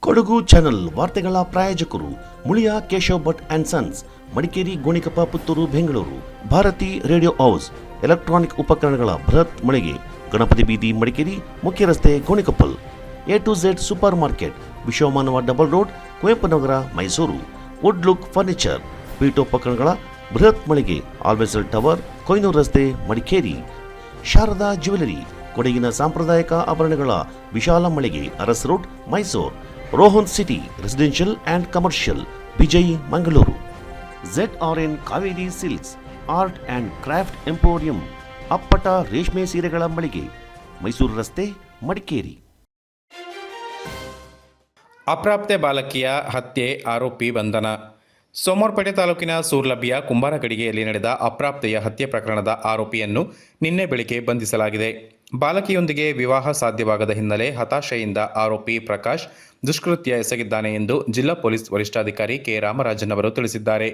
Kodagu channel ವಾರ್ತೆಗಳ ಪ್ರಾಯೋಜಕರು Muliya Keshav Bhat and sons, Madikeri, Gonikoppa, Puttur, Bengaluru. Bharathi radio house, electronic ಉಪಕರಣಗಳ ಬೃಹತ್ ಮಳಿಗೆ, ಗಣಪತಿ ಬೀದಿ, ಮಡಿಕೇರಿ, ಮುಖ್ಯ ರಸ್ತೆ, Gonikoppal. A2Z super market, Vishwamanava double road, Kuvempu Nagar, Mysuru. Wood look furniture, ಪೀಠೋಪಕರಣಗಳ ಬೃಹತ್ ಮಳಿಗೆ, ಆಲ್ವೆಸಲ್ ಟವರ್, ಕೊಯ್ನೂರು ರಸ್ತೆ, ಮಡಿಕೇರಿ. ಶಾರದಾ ಜ್ಯುವೆಲರಿ, ಕೊಡಗಿನ ಸಾಂಪ್ರದಾಯಿಕ ಆಭರಣಗಳ ವಿಶಾಲ ಮಳಿಗೆ, Aras road, Mysuru. Rohan city residential and commercial, Vijay, Mangaluru. ZRN Kaveri silks, art and craft emporium, ಅಪ್ಪಟ ರೇಷ್ಮೆ ಸೀರೆಗಳ ಮಳಿಗೆ, ಮೈಸೂರು ರಸ್ತೆ, ಮಡಿಕೇರಿ. ಅಪ್ರಾಪ್ತೆ ಬಾಲಕಿಯ ಹತ್ಯೆ ಆರೋಪಿ ಬಂಧನ. ಸೋಮವಾರಪೇಟೆ ತಾಲೂಕಿನ ಸೂರ್ಲಭ್ಯ ಕುಂಬಾರಗಡಿಗೆಯಲ್ಲಿ ನಡೆದ ಅಪ್ರಾಪ್ತೆಯ ಹತ್ಯೆ ಪ್ರಕರಣದ ಆರೋಪಿಯನ್ನು ನಿನ್ನೆ ಬೆಳಿಗ್ಗೆ ಬಂಧಿಸಲಾಗಿದೆ. ಬಾಲಕಿಯೊಂದಿಗೆ ವಿವಾಹ ಸಾಧ್ಯವಾಗದ ಹಿನ್ನೆಲೆ ಹತಾಶೆಯಿಂದ ಆರೋಪಿ ಪ್ರಕಾಶ್ ದುಷ್ಕೃತ್ಯ ಎಸಗಿದ್ದಾನೆ ಎಂದು ಜಿಲ್ಲಾ ಪೊಲೀಸ್ ವರಿಷ್ಠಾಧಿಕಾರಿ ಕೆ ರಾಮರಾಜನ್ ಅವರು ತಿಳಿಸಿದ್ದಾರೆ.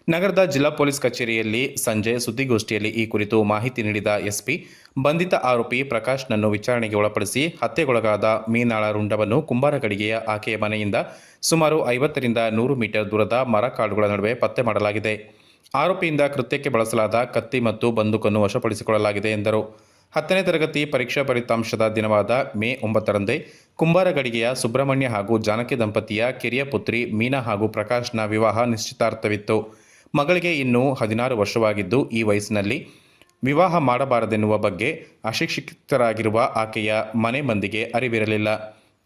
ನಗರದ ಜಿಲ್ಲಾ ಪೊಲೀಸ್ ಕಚೇರಿಯಲ್ಲಿ ಸಂಜೆ ಸುದ್ದಿಗೋಷ್ಠಿಯಲ್ಲಿ ಈ ಕುರಿತು ಮಾಹಿತಿ ನೀಡಿದ ಎಸ್ಪಿ, ಬಂಧಿತ ಆರೋಪಿ ಪ್ರಕಾಶ್ನನ್ನು ವಿಚಾರಣೆಗೆ ಒಳಪಡಿಸಿ ಹತ್ಯೆಗೊಳಗಾದ ಮೀನಾಳ ರುಂಡವನ್ನು ಕುಂಬಾರಗಡಿಗೆಯ ಆಕೆಯ ಮನೆಯಿಂದ ಸುಮಾರು 50ರಿಂದ 100 ಮೀಟರ್ ದೂರದ ಮರಕಾಡುಗಳ ನಡುವೆ ಪತ್ತೆ ಮಾಡಲಾಗಿದೆ. ಆರೋಪಿಯಿಂದ ಕೃತ್ಯಕ್ಕೆ ಬಳಸಲಾದ ಕತ್ತಿ ಮತ್ತು ಬಂದೂಕನ್ನು ವಶಪಡಿಸಿಕೊಳ್ಳಲಾಗಿದೆ ಎಂದರು. 10ನೇ ತರಗತಿ ಪರೀಕ್ಷಾ ಫಲಿತಾಂಶದ ದಿನವಾದ ಮೇ 9ರಂದೇ ಕುಂಬಾರಗಡಿಗೆಯ ಸುಬ್ರಹ್ಮಣ್ಯ ಹಾಗೂ ಜಾನಕಿ ದಂಪತಿಯ ಕಿರಿಯ ಪುತ್ರಿ ಮೀನಾ ಹಾಗೂ ಪ್ರಕಾಶ್ನ ವಿವಾಹ ನಿಶ್ಚಿತಾರ್ಥವಿತ್ತು. ಮಗಳಿಗೆ ಇನ್ನೂ 16 ವರ್ಷವಾಗಿದ್ದು, ಈ ವಯಸ್ಸಿನಲ್ಲಿ ವಿವಾಹ ಮಾಡಬಾರದೆನ್ನುವ ಬಗ್ಗೆ ಅಶಿಕ್ಷಿತರಾಗಿರುವ ಆಕೆಯ ಮನೆ ಮಂದಿಗೆ ಅರಿವಿರಲಿಲ್ಲ.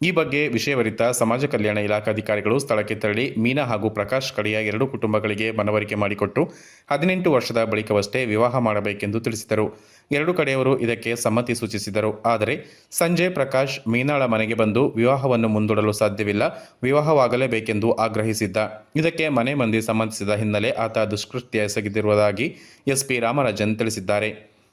ಈ ಬಗ್ಗೆ ವಿಷಯವರಿತ ಸಮಾಜ ಕಲ್ಯಾಣ ಇಲಾಖಾಧಿಕಾರಿಗಳು ಸ್ಥಳಕ್ಕೆ ತೆರಳಿ ಮೀನಾ ಹಾಗೂ ಪ್ರಕಾಶ್ ಕಡೆಯ 2 ಕುಟುಂಬಗಳಿಗೆ ಮನವರಿಕೆ ಮಾಡಿಕೊಟ್ಟು 18 ವರ್ಷದ ಬಳಿಕವಷ್ಟೇ ವಿವಾಹ ಮಾಡಬೇಕೆಂದು ತಿಳಿಸಿದರು. 2 ಕಡೆಯವರು ಇದಕ್ಕೆ ಸಮ್ಮತಿ ಸೂಚಿಸಿದರು. ಆದರೆ ಸಂಜೆ ಪ್ರಕಾಶ್ ಮೀನಾಳ ಮನೆಗೆ ಬಂದು ವಿವಾಹವನ್ನು ಮುಂದೂಡಲು ಸಾಧ್ಯವಿಲ್ಲ, ವಿವಾಹವಾಗಲೇಬೇಕೆಂದು ಆಗ್ರಹಿಸಿದ್ದ. ಇದಕ್ಕೆ ಮನೆ ಮಂದಿ ಸಮ್ಮತಿಸಿದ ಹಿನ್ನೆಲೆ ಆತ ದುಷ್ಕೃತ್ಯ ಎಸಗಿರುವುದಾಗಿ ಎಸ್ಪಿ ರಾಮರಾಜನ್ ತಿಳಿಸಿದ್ದಾರೆ.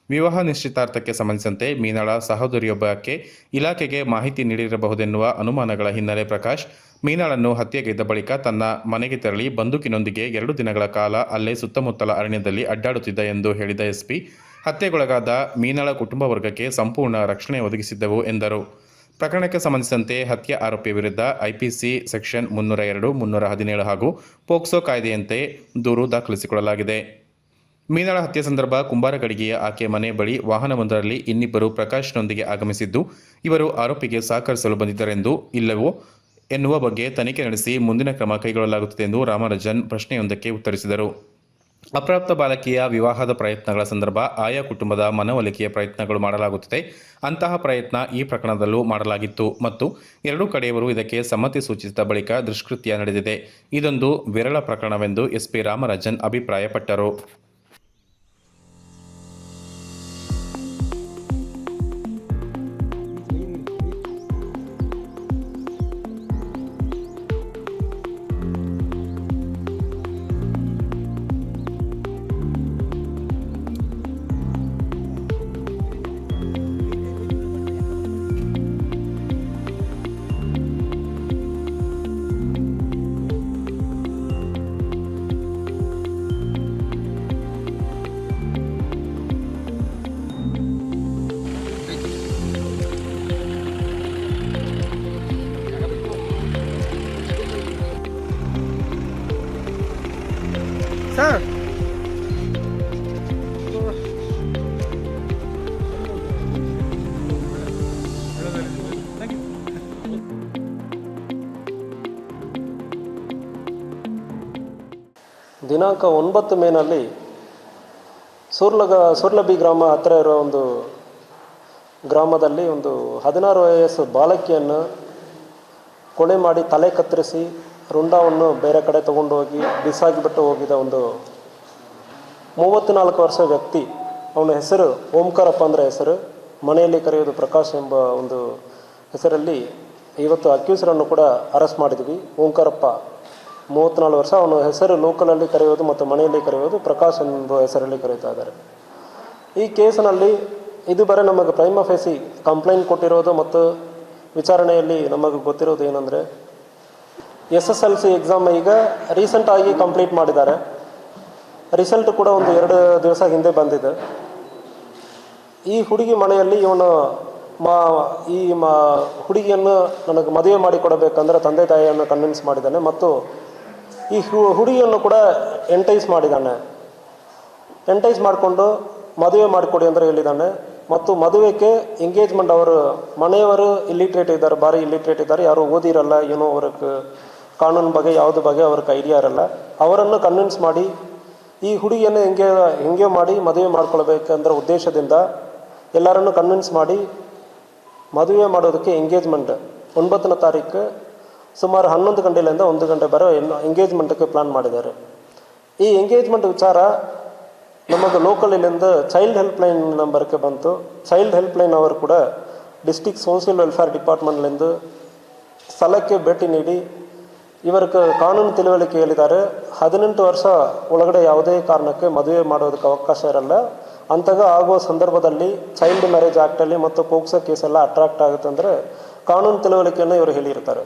ವಿವಾಹ ನಿಶ್ಚಿತಾರ್ಥಕ್ಕೆ ಸಂಬಂಧಿಸಿದಂತೆ ಮೀನಾಳ ಸಹೋದರಿಯೊಬ್ಬಕ್ಕೆ ಇಲಾಖೆಗೆ ಮಾಹಿತಿ ನೀಡಿರಬಹುದೆನ್ನುವ ಅನುಮಾನಗಳ ಹಿನ್ನೆಲೆ ಪ್ರಕಾಶ್ ಮೀನಾಳನ್ನು ಹತ್ಯೆಗೈದ ಬಳಿಕ ತನ್ನ ಮನೆಗೆ ತೆರಳಿ ಬಂದೂಕಿನೊಂದಿಗೆ 2 ದಿನಗಳ ಕಾಲ ಅಲ್ಲೇ ಸುತ್ತಮುತ್ತಲ ಅರಣ್ಯದಲ್ಲಿ ಅಡ್ಡಾಡುತ್ತಿದ್ದ ಎಂದು ಹೇಳಿದ ಎಸ್ಪಿ, ಹತ್ಯೆಗೊಳಗಾದ ಮೀನಾಳ ಕುಟುಂಬ ವರ್ಗಕ್ಕೆ ಸಂಪೂರ್ಣ ರಕ್ಷಣೆ ಒದಗಿಸಿದ್ದೆವು ಎಂದರು. ಪ್ರಕರಣಕ್ಕೆ ಸಂಬಂಧಿಸಿದಂತೆ ಹತ್ಯೆ ಆರೋಪಿಯ ವಿರುದ್ಧ ಐಪಿಸಿ ಸೆಕ್ಷನ್ 302, 317 ಹಾಗೂ ಪೋಕ್ಸೋ ಕಾಯ್ದೆಯಂತೆ ದೂರು ದಾಖಲಿಸಿಕೊಳ್ಳಲಾಗಿದೆ. ಮೀನಾಳ ಹತ್ಯೆ ಸಂದರ್ಭ ಕುಂಬಾರಗಡಿಗೆಯ ಆಕೆ ಮನೆ ಬಳಿ ವಾಹನವೊಂದರಲ್ಲಿ ಇನ್ನಿಬ್ಬರು ಪ್ರಕಾಶ್ನೊಂದಿಗೆ ಆಗಮಿಸಿದ್ದು, ಇವರು ಆರೋಪಿಗೆ ಸಹಕರಿಸಲು ಬಂದಿದ್ದರೆಂದು ಇಲ್ಲವೋ ಎನ್ನುವ ಬಗ್ಗೆ ತನಿಖೆ ನಡೆಸಿ ಮುಂದಿನ ಕ್ರಮ ಕೈಗೊಳ್ಳಲಾಗುತ್ತದೆ ಎಂದು ರಾಮರಾಜನ್ ಪ್ರಶ್ನೆಯೊಂದಕ್ಕೆ ಉತ್ತರಿಸಿದರು. ಅಪ್ರಾಪ್ತ ಬಾಲಕಿಯ ವಿವಾಹದ ಪ್ರಯತ್ನಗಳ ಸಂದರ್ಭ ಆಯಾ ಕುಟುಂಬದ ಮನವೊಲಿಕೆಯ ಪ್ರಯತ್ನಗಳು ಮಾಡಲಾಗುತ್ತದೆ. ಅಂತಹ ಪ್ರಯತ್ನ ಈ ಪ್ರಕರಣದಲ್ಲೂ ಮಾಡಲಾಗಿತ್ತು ಮತ್ತು 2 ಕಡೆಯವರು ಇದಕ್ಕೆ ಸಮ್ಮತಿ ಸೂಚಿಸಿದ ಬಳಿಕ ದುಷ್ಕೃತ್ಯ ನಡೆದಿದೆ. ಇದೊಂದು ವಿರಳ ಪ್ರಕರಣವೆಂದು ಎಸ್ಪಿ ರಾಮರಾಜನ್ ಅಭಿಪ್ರಾಯಪಟ್ಟರು. ಸರ್, ದಿನಾಂಕ 9 ಮೇನಲ್ಲಿ ಸೂರ್ಲಭಿ ಗ್ರಾಮ ಹತ್ತಿರ ಇರೋ ಒಂದು ಗ್ರಾಮದಲ್ಲಿ ಒಂದು 16 ವಯಸ್ಸು ಬಾಲಕಿಯನ್ನು ಕೊಲೆ ಮಾಡಿ ತಲೆ ಕತ್ತರಿಸಿ ರುಂಡವನ್ನು ಬೇರೆ ಕಡೆ ತಗೊಂಡು ಹೋಗಿ ಬಿಸಾಗಿಬಿಟ್ಟು ಹೋಗಿದ ಒಂದು 34 ವರ್ಷ ವ್ಯಕ್ತಿ. ಅವನ ಹೆಸರು ಓಂಕಾರಪ್ಪ ಅಂದರೆ ಹೆಸರು, ಮನೆಯಲ್ಲಿ ಕರೆಯೋದು ಪ್ರಕಾಶ್ ಎಂಬ ಒಂದು ಹೆಸರಲ್ಲಿ ಇವತ್ತು ಅಕ್ಯೂಸರನ್ನು ಕೂಡ ಅರೆಸ್ಟ್ ಮಾಡಿದ್ವಿ. ಓಂಕಾರಪ್ಪ 34 ವರ್ಷ, ಅವನ ಹೆಸರು ಲೋಕಲಲ್ಲಿ ಕರೆಯೋದು ಮತ್ತು ಮನೆಯಲ್ಲಿ ಕರೆಯೋದು ಪ್ರಕಾಶ್ ಎಂಬ ಹೆಸರಲ್ಲಿ ಕರೀತಾ ಇದ್ದಾರೆ. ಈ ಕೇಸಿನಲ್ಲಿ ಇದುವರೆ ನಮಗೆ ಪ್ರೈಮಾ ಫೇಸಿ ಕಂಪ್ಲೇಂಟ್ ಕೊಟ್ಟಿರೋದು ಮತ್ತು ವಿಚಾರಣೆಯಲ್ಲಿ ನಮಗೆ ಗೊತ್ತಿರೋದು ಏನಂದರೆ, SSLC ಎಕ್ಸಾಮ್ ಈಗ ರೀಸೆಂಟಾಗಿ ಕಂಪ್ಲೀಟ್ ಮಾಡಿದ್ದಾರೆ. ರಿಸಲ್ಟ್ ಕೂಡ ಒಂದು 2 ದಿವಸ ಹಿಂದೆ ಬಂದಿದೆ. ಈ ಹುಡುಗಿ ಮನೆಯಲ್ಲಿ ಇವನು ಮಾ ಈ ಹುಡುಗಿಯನ್ನು ನನಗೆ ಮದುವೆ ಮಾಡಿಕೊಡಬೇಕಂದ್ರೆ ತಂದೆ ತಾಯಿಯನ್ನು ಕನ್ವಿನ್ಸ್ ಮಾಡಿದ್ದಾನೆ ಮತ್ತು ಈ ಹುಡುಗಿಯನ್ನು ಕೂಡ ಎಂಟೈಸ್ ಮಾಡಿದ್ದಾನೆ. ಎಂಟೈಸ್ ಮಾಡಿಕೊಂಡು ಮದುವೆ ಮಾಡಿಕೊಡಿ ಅಂತ ಹೇಳಿದ್ದಾನೆ. ಮತ್ತು ಮದುವೆಗೆ ಎಂಗೇಜ್ಮೆಂಟ್ ಅವರು ಮನೆಯವರು ಇಲ್ಲಿಟ್ರೇಟ್ ಇದ್ದಾರೆ, ಭಾರಿ ಇಲ್ಲಿಟ್ರೇಟ್ ಇದ್ದಾರೆ, ಯಾರು ಓದಿರಲ್ಲ, ಏನೋ ಅವ್ರಿಗೆ ಕಾನೂನು ಬಗ್ಗೆ ಯಾವುದ್ರ ಬಗ್ಗೆ ಅವ್ರಿಗೆ ಐಡಿಯಾ ಇರಲ್ಲ. ಅವರನ್ನು ಕನ್ವಿನ್ಸ್ ಮಾಡಿ ಈ ಹುಡುಗಿಯನ್ನು ಹೆಂಗೆ ಮಾಡಿ ಮದುವೆ ಮಾಡ್ಕೊಳ್ಬೇಕಂದ್ರೆ ಉದ್ದೇಶದಿಂದ ಎಲ್ಲರನ್ನು ಕನ್ವಿನ್ಸ್ ಮಾಡಿ ಮದುವೆ ಮಾಡೋದಕ್ಕೆ ಎಂಗೇಜ್ಮೆಂಟ್ 9ನೇ ತಾರೀಕು ಸುಮಾರು 11 ಗಂಟೆಯಿಂದ 1 ಗಂಟೆ ಬರೋ ಎಂಗೇಜ್ಮೆಂಟ್ಗೆ ಪ್ಲ್ಯಾನ್ ಮಾಡಿದ್ದಾರೆ. ಈ ಎಂಗೇಜ್ಮೆಂಟ್ ವಿಚಾರ ನಮಗೆ ಲೋಕಲಿಂದ ಚೈಲ್ಡ್ ಹೆಲ್ಪ್ಲೈನ್ ನಂಬರ್ಗೆ ಬಂತು. ಚೈಲ್ಡ್ ಹೆಲ್ಪ್ಲೈನ್ ಅವರು ಕೂಡ ಡಿಸ್ಟಿಕ್ ಸೋಷಿಯಲ್ ವೆಲ್ಫೇರ್ ಡಿಪಾರ್ಟ್ಮೆಂಟ್ಲಿಂದ ಸ್ಥಳಕ್ಕೆ ಭೇಟಿ ನೀಡಿ ಇವರಿಗೆ ಕಾನೂನು ತಿಳುವಳಿಕೆ ಹೇಳಿದ್ದಾರೆ. 18 ವರ್ಷ ಒಳಗಡೆ ಯಾವುದೇ ಕಾರಣಕ್ಕೆ ಮದುವೆ ಮಾಡೋದಕ್ಕೆ ಅವಕಾಶ ಇರಲ್ಲ. ಅಂತಾಗ ಆಗುವ ಸಂದರ್ಭದಲ್ಲಿ ಚೈಲ್ಡ್ ಮ್ಯಾರೇಜ್ ಆ್ಯಕ್ಟಲ್ಲಿ ಮತ್ತು ಪೋಕ್ಸೋ ಕೇಸೆಲ್ಲ ಅಟ್ರಾಕ್ಟ್ ಆಗುತ್ತೆ ಅಂದರೆ ಕಾನೂನು ತಿಳುವಳಿಕೆಯನ್ನು ಇವರು ಹೇಳಿರ್ತಾರೆ.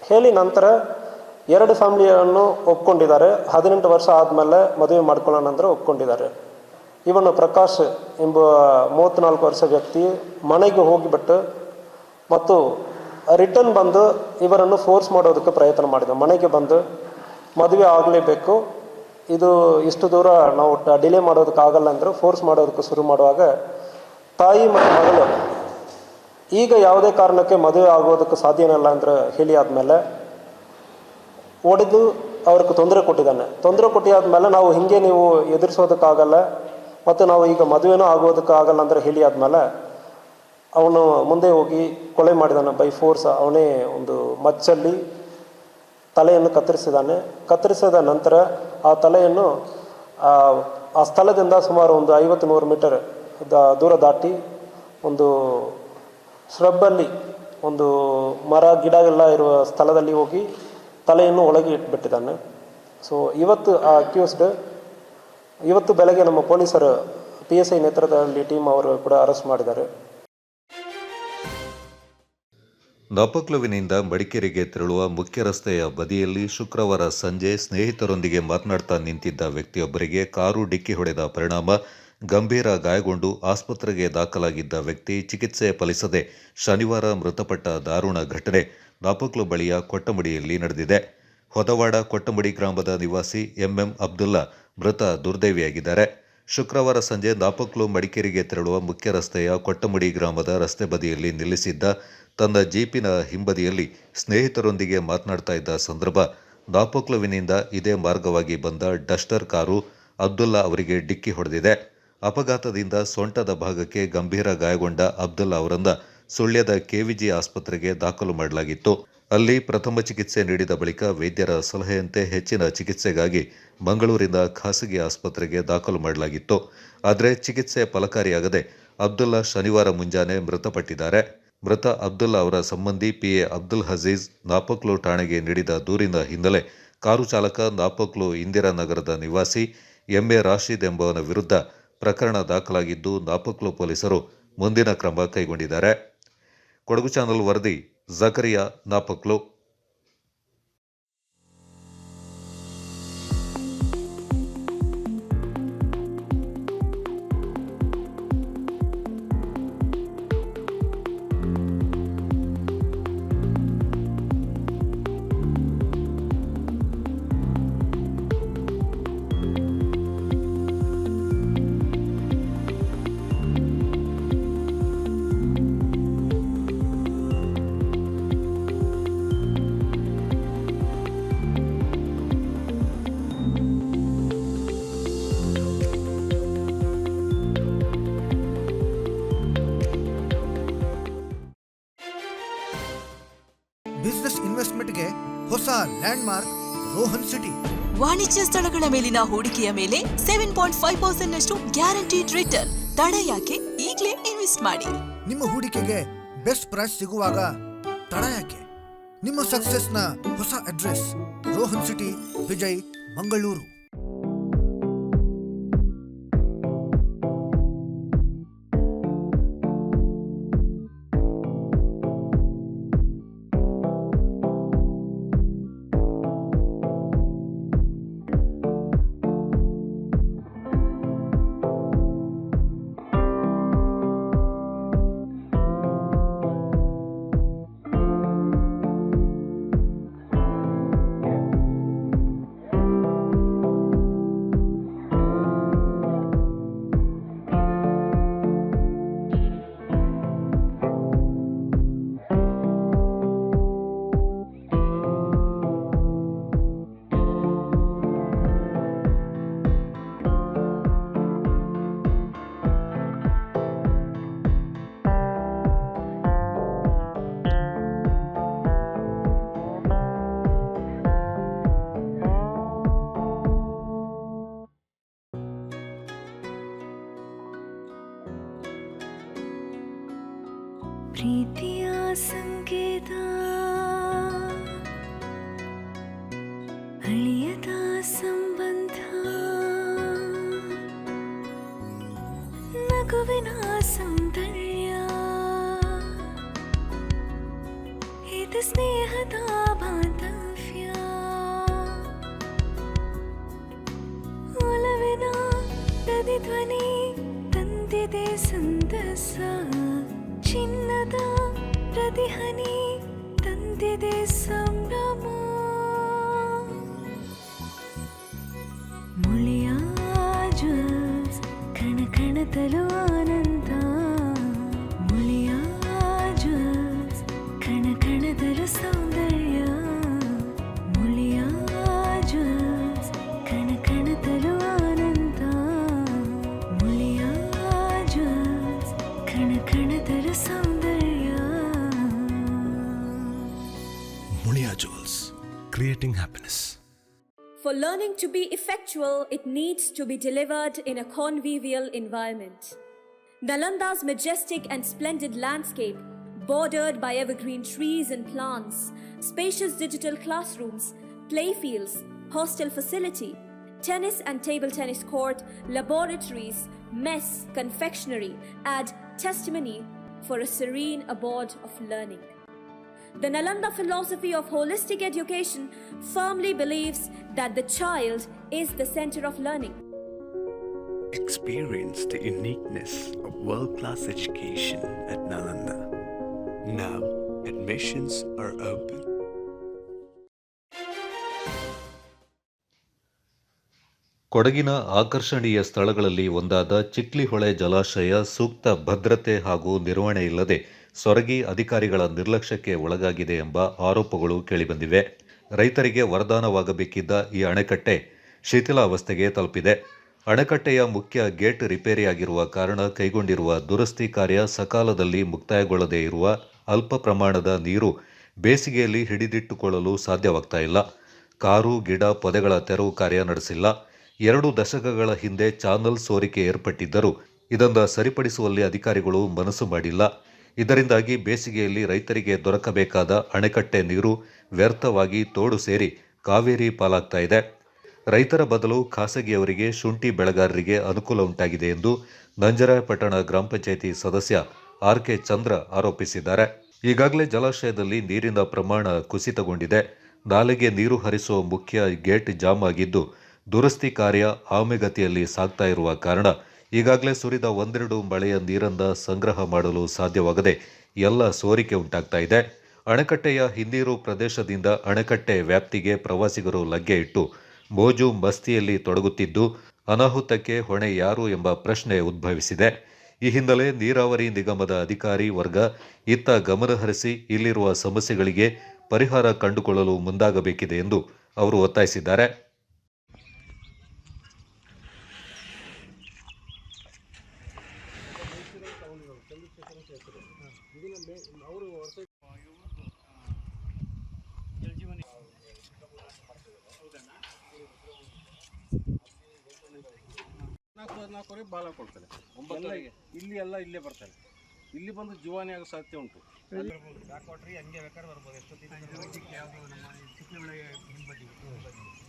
ಹೇಳಿ ನಂತರ 2 ಫ್ಯಾಮಿಲಿಯನ್ನು ಒಪ್ಕೊಂಡಿದ್ದಾರೆ. 18 ವರ್ಷ ಆದಮೇಲೆ ಮದುವೆ ಮಾಡ್ಕೊಳ್ಳೋಣ ಅಂದರೆ ಒಪ್ಕೊಂಡಿದ್ದಾರೆ. ಇವನು ಪ್ರಕಾಶ್ ಎಂಬ 34 ವರ್ಷ ವ್ಯಕ್ತಿ ಮನೆಗೆ ಹೋಗಿಬಿಟ್ಟು ಮತ್ತು ರಿಟರ್ನ್ ಬಂದು ಇವರನ್ನು ಫೋರ್ಸ್ ಮಾಡೋದಕ್ಕೆ ಪ್ರಯತ್ನ ಮಾಡಿದ. ಮನೆಗೆ ಬಂದು ಮದುವೆ ಆಗಲೇಬೇಕು, ಇದು ಇಷ್ಟು ದೂರ ನಾವು ಡಿಲೇ ಮಾಡೋದಕ್ಕಾಗಲ್ಲ ಅಂದರೆ ಫೋರ್ಸ್ ಮಾಡೋದಕ್ಕೆ ಶುರು ಮಾಡುವಾಗ ತಾಯಿ ಮತ್ತು ಮಗಳು ಈಗ ಯಾವುದೇ ಕಾರಣಕ್ಕೆ ಮದುವೆ ಆಗೋದಕ್ಕೆ ಸಾಧ್ಯನಲ್ಲ ಅಂದರೆ ಹೇಳಿ ಆದಮೇಲೆ ಹೊಡೆದು ಅವ್ರಿಗೆ ತೊಂದರೆ ಕೊಟ್ಟಿದ್ದಾನೆ. ತೊಂದರೆ ಕೊಟ್ಟಿಯಾದ್ಮೇಲೆ ನಾವು ಹಿಂಗೆ ನೀವು ಎದುರಿಸೋದಕ್ಕಾಗಲ್ಲ ಮತ್ತು ನಾವು ಈಗ ಮದುವೆನೂ ಆಗೋದಕ್ಕಾಗಲ್ಲ ಅಂದರೆ ಹೇಳಿ ಆದಮೇಲೆ ಅವನು ಮುಂದೆ ಹೋಗಿ ಕೊಲೆ ಮಾಡಿದಾನೆ ಬೈ ಫೋರ್ಸ್. ಅವನೇ ಒಂದು ಮಚ್ಚಲ್ಲಿ ತಲೆಯನ್ನು ಕತ್ತರಿಸಿದ್ದಾನೆ. ಕತ್ತರಿಸಿದ ನಂತರ ಆ ತಲೆಯನ್ನು ಆ ಸ್ಥಳದಿಂದ ಸುಮಾರು ಒಂದು 50-100 ಮೀಟರ್ ದೂರ ದಾಟಿ ಒಂದು ಶ್ರಬ್ಬಲ್ಲಿ ಒಂದು ಮರ ಗಿಡ ಎಲ್ಲ ಇರುವ ಸ್ಥಳದಲ್ಲಿ ಹೋಗಿ ತಲೆಯನ್ನು ಒಳಗೆ ಇಟ್ಬಿಟ್ಟಿದ್ದಾನೆ. ಸೊ ಇವತ್ತು ಆ ಅಕ್ಯೂಸ್ಡ್ ಇವತ್ತು ಬೆಳಗ್ಗೆ ನಮ್ಮ ಪೊಲೀಸರು PSI ನೇತೃತ್ವದಲ್ಲಿ ಟೀಮ್ ಅವರು ಕೂಡ ಅರೆಸ್ಟ್ ಮಾಡಿದ್ದಾರೆ. ನಾಪಕ್ಲುವಿನಿಂದ ಮಡಿಕೇರಿಗೆ ತೆರಳುವ ಮುಖ್ಯ ರಸ್ತೆಯ ಬದಿಯಲ್ಲಿ ಶುಕ್ರವಾರ ಸಂಜೆ ಸ್ನೇಹಿತರೊಂದಿಗೆ ಮಾತನಾಡ್ತಾ ನಿಂತಿದ್ದ ವ್ಯಕ್ತಿಯೊಬ್ಬರಿಗೆ ಕಾರು ಡಿಕ್ಕಿ ಹೊಡೆದ ಪರಿಣಾಮ ಗಂಭೀರ ಗಾಯಗೊಂಡು ಆಸ್ಪತ್ರೆಗೆ ದಾಖಲಾಗಿದ್ದ ವ್ಯಕ್ತಿ ಚಿಕಿತ್ಸೆ ಫಲಿಸದೆ ಶನಿವಾರ ಮೃತಪಟ್ಟ ದಾರುಣ ಘಟನೆ ನಾಪಕ್ಲು ಬಳಿಯ ಕೊಟ್ಟಮಡಿಯಲ್ಲಿ ನಡೆದಿದೆ. ಹೊದವಾಡ ಕೊಟ್ಟಮಡಿ ಗ್ರಾಮದ ನಿವಾಸಿ ಎಂಎಂ ಅಬ್ದುಲ್ಲಾ ಮೃತ ದುರ್ದೈವಿಯಾಗಿದ್ದಾರೆ. ಶುಕ್ರವಾರ ಸಂಜೆ ನಾಪಕ್ಲು ಮಡಿಕೇರಿಗೆ ತೆರಳುವ ಮುಖ್ಯ ರಸ್ತೆಯ ಕೊಟ್ಟಮಡಿ ಗ್ರಾಮದ ರಸ್ತೆ ಬದಿಯಲ್ಲಿ ನಿಲ್ಲಿಸಿದ್ದ ತನ್ನ ಜೀಪಿನ ಹಿಂಬದಿಯಲ್ಲಿ ಸ್ನೇಹಿತರೊಂದಿಗೆ ಮಾತನಾಡ್ತಾ ಇದ್ದ ಸಂದರ್ಭ ನಾಪಕ್ಲುವಿನಿಂದ ಇದೇ ಮಾರ್ಗವಾಗಿ ಬಂದ ಡಸ್ಟರ್ ಕಾರು ಅಬ್ದುಲ್ಲಾ ಅವರಿಗೆ ಡಿಕ್ಕಿ ಹೊಡೆದಿದೆ. ಅಪಘಾತದಿಂದ ಸೊಂಟದ ಭಾಗಕ್ಕೆ ಗಂಭೀರ ಗಾಯಗೊಂಡ ಅಬ್ದುಲ್ಲಾ ಅವರನ್ನ ಸುಳ್ಯದ ಕೆವಿಜಿ ಆಸ್ಪತ್ರೆಗೆ ದಾಖಲು ಮಾಡಲಾಗಿತ್ತು. ಅಲ್ಲಿ ಪ್ರಥಮ ಚಿಕಿತ್ಸೆ ನೀಡಿದ ಬಳಿಕ ವೈದ್ಯರ ಸಲಹೆಯಂತೆ ಹೆಚ್ಚಿನ ಚಿಕಿತ್ಸೆಗಾಗಿ ಮಂಗಳೂರಿನ ಖಾಸಗಿ ಆಸ್ಪತ್ರೆಗೆ ದಾಖಲು ಮಾಡಲಾಗಿತ್ತು. ಆದರೆ ಚಿಕಿತ್ಸೆ ಫಲಕಾರಿಯಾಗದೆ ಅಬ್ದುಲ್ಲಾ ಶನಿವಾರ ಮುಂಜಾನೆ ಮೃತಪಟ್ಟಿದ್ದಾರೆ. ಮೃತ ಅಬ್ದುಲ್ಲಾ ಅವರ ಸಂಬಂಧಿ PA ಅಬ್ದುಲ್ ಹಜೀಜ್ ನಾಪಕ್ಲು ಠಾಣೆಗೆ ನೀಡಿದ ದೂರಿನ ಹಿನ್ನೆಲೆ ಕಾರು ಚಾಲಕ ನಾಪಕ್ಲು ಇಂದಿರಾನಗರದ ನಿವಾಸಿ MA ರಾಶೀದ್ ಎಂಬುವನ ವಿರುದ್ಧ ಪ್ರಕರಣ ದಾಖಲಾಗಿದ್ದು ನಾಪಕ್ಲು ಪೊಲೀಸರು ಮುಂದಿನ ಕ್ರಮ ಕೈಗೊಂಡಿದ್ದಾರೆ. ಕೊಡಗು ಚಾನಲ್ ವರದಿ ಜಕರಿಯಾ, ನಾಪಕ್ಲು. ಬಿಸಿನೆಸ್ ಇನ್ವೆಸ್ಟ್ಮೆಂಟ್ಗೆ ಹೊಸ ಲ್ಯಾಂಡ್ಮಾರ್ಕ್ ರೋಹನ್ ಸಿಟಿ. ವಾಣಿಜ್ಯ ಸ್ಥಳಗಳ ಮೇಲಿನ ಹೂಡಿಕೆಯ ಮೇಲೆ 7.5% ನಷ್ಟು ಗ್ಯಾರಂಟಿಡ್ ರಿಟರ್ನ್. ತಡ ಯಾಕೆ? ಈಗಲೇ ಇನ್ವೆಸ್ಟ್ ಮಾಡಿ. ನಿಮ್ಮ ಹೂಡಿಕೆಗೆ ಬೆಸ್ಟ್ ಪ್ರೈಸ್ ಸಿಗುವಾಗ ತಡ ಯಾಕೆ? ನಿಮ್ಮ ಸಕ್ಸಸ್ನ ಹೊಸ ಅಡ್ರೆಸ್ ರೋಹನ್ ಸಿಟಿ, ವಿಜಯ್, ಮಂಗಳೂರು. ಅಳಿಯದ ಸಂಬಂಧ ನಗುವಿನ ಸೌಂದರ್ಯ ಇದು ಸ್ನೇಹದ ಬಾಂಧವ್ಯ ಒಲವಿನ ಪ್ರತಿಧ್ವನಿ ತಂದಿದೆ ಸಂದಸ ಚಿನ್ನದ ಪ್ರತಿಹನಿ ತಂದಿದೆ ಸಂಭ್ರಮ ಮುಳಿಯ ಜ್ವಲ್ಸ್ ಕಣ ಕಣದಲು ಆನಂದ ಮುಳಿಯ ಜ್ವಲ್ಸ್ ಕಣ ಕಣದಲು ಸೌಂದರ್ಯ ಮುಳಿಯ ಜ್ವಲ್ಸ್ ಕಣ ಕಣದಲು ಆನಂದ ಮುಳಿಯ ಜ್ವಲ್ಸ್ ಕಣ ಕಣದಲು ಸೌಂದರ್ಯ Mulia Jewels, creating happiness. For learning to be effectual, it needs to be delivered in a convivial environment. Nalanda's majestic and splendid landscape, bordered by evergreen trees and plants, spacious digital classrooms, playfields, hostel facility, tennis and table tennis court, laboratories, mess, confectionery, add testimony for a serene abode of learning. The Nalanda philosophy of holistic education firmly believes that the child is the center of learning. Experience the uniqueness of world-class education at Nalanda. Now, admissions are open. ಕೊಡಗಿನ ಆಕರ್ಷಣೀಯ ಸ್ಥಳಗಳಲ್ಲಿ ಒಂದಾದ ಚಿಕ್ಲಿಹೊಳೆ ಜಲಾಶಯ ಸೂಕ್ತ ಭದ್ರತೆ ಹಾಗೂ ನಿರ್ವಹಣೆ ಇಲ್ಲದೆ ಸೊರಗಿ ಅಧಿಕಾರಿಗಳ ನಿರ್ಲಕ್ಷ್ಯಕ್ಕೆ ಒಳಗಾಗಿದೆ ಎಂಬ ಆರೋಪಗಳು ಕೇಳಿಬಂದಿವೆ. ರೈತರಿಗೆ ವರದಾನವಾಗಬೇಕಿದ್ದ ಈ ಅಣೆಕಟ್ಟೆ ಶಿಥಿಲಾವಸ್ಥೆಗೆ ತಲುಪಿದೆ. ಅಣೆಕಟ್ಟೆಯ ಮುಖ್ಯ ಗೇಟ್ ರಿಪೇರಿಯಾಗಿರುವ ಕಾರಣ ಕೈಗೊಂಡಿರುವ ದುರಸ್ತಿ ಕಾರ್ಯ ಸಕಾಲದಲ್ಲಿ ಮುಕ್ತಾಯಗೊಳ್ಳದೇ ಇರುವ ಅಲ್ಪ ಪ್ರಮಾಣದ ನೀರು ಬೇಸಿಗೆಯಲ್ಲಿ ಹಿಡಿದಿಟ್ಟುಕೊಳ್ಳಲು ಸಾಧ್ಯವಾಗ್ತಾ ಇಲ್ಲ. ಕಾರು ಗಿಡ ಪೊದೆಗಳ ತೆರವು ಕಾರ್ಯ ನಡೆಸಿಲ್ಲ. 2 ದಶಕಗಳ ಹಿಂದೆ ಚಾನಲ್ ಸೋರಿಕೆ ಏರ್ಪಟ್ಟಿದ್ದರೂ ಇದನ್ನು ಸರಿಪಡಿಸುವಲ್ಲಿ ಅಧಿಕಾರಿಗಳು ಮನಸ್ಸು ಮಾಡಿಲ್ಲ. ಇದರಿಂದಾಗಿ ಬೇಸಿಗೆಯಲ್ಲಿ ರೈತರಿಗೆ ದೊರಕಬೇಕಾದ ಅಣೆಕಟ್ಟೆ ನೀರು ವ್ಯರ್ಥವಾಗಿ ತೋಡು ಸೇರಿ ಕಾವೇರಿ ಪಾಲಾಗ್ತಾ ಇದೆ. ರೈತರ ಬದಲು ಖಾಸಗಿಯವರಿಗೆ ಶುಂಠಿ ಬೆಳೆಗಾರರಿಗೆ ಅನುಕೂಲ ಉಂಟಾಗಿದೆ ಎಂದು ನಂಜರಾಯಪಟ್ಟಣ ಗ್ರಾಮ ಪಂಚಾಯಿತಿ ಸದಸ್ಯ ಆರ್.ಕೆ. ಚಂದ್ರ ಆರೋಪಿಸಿದ್ದಾರೆ. ಈಗಾಗಲೇ ಜಲಾಶಯದಲ್ಲಿ ನೀರಿನ ಪ್ರಮಾಣ ಕುಸಿತಗೊಂಡಿದೆ. ನಾಲೆಗೆ ನೀರು ಹರಿಸುವ ಮುಖ್ಯ ಗೇಟ್ ಜಾಮ್ ಆಗಿದ್ದು ದುರಸ್ತಿ ಕಾರ್ಯ ಆಮೆಗತಿಯಲ್ಲಿ ಸಾಗ್ತಾ ಇರುವ ಕಾರಣ ಈಗಾಗಲೇ ಸುರಿದ 1-2 ಮಳೆಯ ನೀರನ್ನ ಸಂಗ್ರಹ ಮಾಡಲು ಸಾಧ್ಯವಾಗದೆ ಎಲ್ಲ ಸೋರಿಕೆ ಉಂಟಾಗ್ತಾ ಇದೆ. ಅಣೆಕಟ್ಟೆಯ ಹಿನ್ನೀರು ಪ್ರದೇಶದಿಂದ ಅಣೆಕಟ್ಟೆ ವ್ಯಾಪ್ತಿಗೆ ಪ್ರವಾಸಿಗರು ಲಗ್ಗೆ ಇಟ್ಟು ಮೋಜು ಮಸ್ತಿಯಲ್ಲಿ ತೊಡಗುತ್ತಿದ್ದು ಅನಾಹುತಕ್ಕೆ ಹೊಣೆ ಯಾರು ಎಂಬ ಪ್ರಶ್ನೆ ಉದ್ಭವಿಸಿದೆ. ಈ ಹಿನ್ನೆಲೆ ನೀರಾವರಿ ನಿಗಮದ ಅಧಿಕಾರಿ ವರ್ಗ ಇತ್ತ ಗಮನಹರಿಸಿ ಇಲ್ಲಿರುವ ಸಮಸ್ಯೆಗಳಿಗೆ ಪರಿಹಾರ ಕಂಡುಕೊಳ್ಳಲು ಮುಂದಾಗಬೇಕಿದೆ ಎಂದು ಅವರು ಒತ್ತಾಯಿಸಿದ್ದಾರೆ. ನಾಲ್ಕೂವರೆ ಬಾಲ ಕೊಡ್ತಾರೆ. 9 ಇಲ್ಲಿ ಎಲ್ಲ ಇಲ್ಲೇ ಬರ್ತಾರೆ. ಇಲ್ಲಿ ಬಂದು ಜೀವಾಣಿ ಆಗೋ ಸಾಧ್ಯತೆ ಉಂಟು. ಹಂಗೆ ಬೇಕಾದ್ರೆ ಬರ್ಬೋದು. ಎಷ್ಟೊತ್ತಿಗೆ